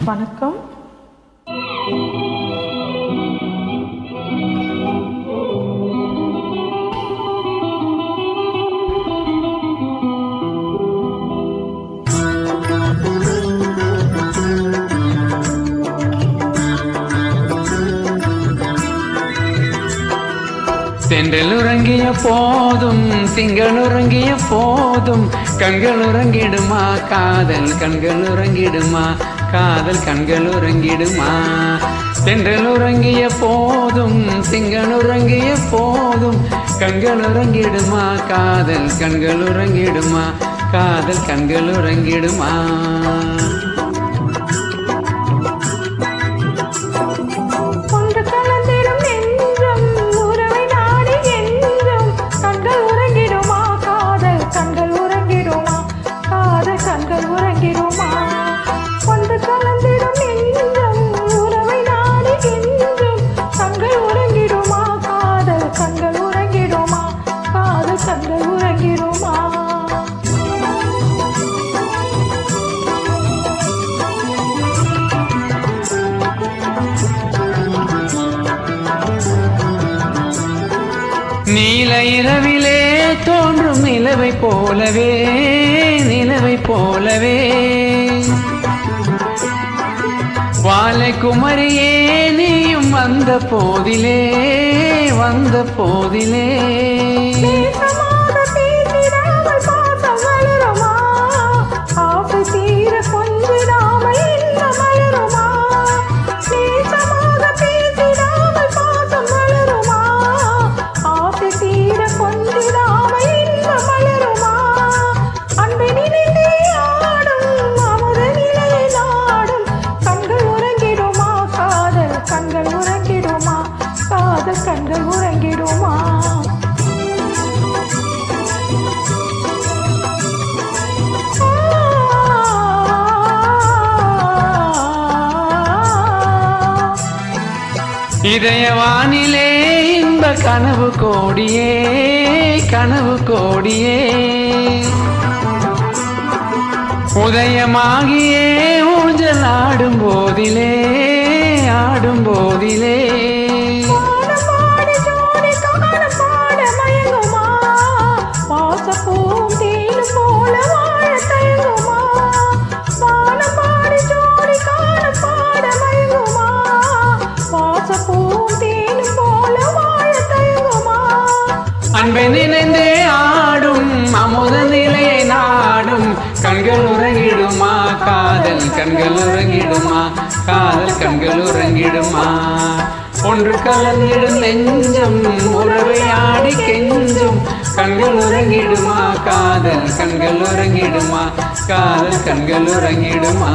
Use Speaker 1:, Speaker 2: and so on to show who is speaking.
Speaker 1: வணக்கம்.
Speaker 2: தென்றல் உறங்கிய போதும் திங்கள் உறங்கிய போதும் கண்கள் உறங்கிடுமா காதல் கண்கள் உறங்கிடுமா காதல் கண்கள் உறங்கிடுமா. தென்றல் உறங்கிய போதும் திங்கள் உறங்கிய போதும் கண்கள் உறங்கிடுமா காதல் கண்கள் உறங்கிடுமா காதல் கண்கள் உறங்கிடுமா. நீல இரவிலே தோன்றும் நிலவை போலவே நிலவை போலவே வாலை குமரியே நீயும் வந்த போதிலே வந்த போதிலே.
Speaker 1: கண்கள் உறங்கிடுமா.
Speaker 2: இதயவானிலே இன்ப கனவு கோடியே கனவு கோடியே உதயமாகியே ஊஞ்சல் ஆடும் போதிலே ஆடும் போதிலே. அன்பை நினைந்தே ஆடும் அமுத நிலையை நாடும் கண்கள் உறங்கிடுமா காதல் கண்கள் உறங்கிடுமா காதல் கண்கள் உறங்கிடுமா. ஒன்று கலந்திடும் நெஞ்சம் உறவை ஆடி கெஞ்சும் கண்கள் உறங்கிடுமா காதல் கண்கள் உறங்கிடுமா காதல் கண்கள் உறங்கிடுமா.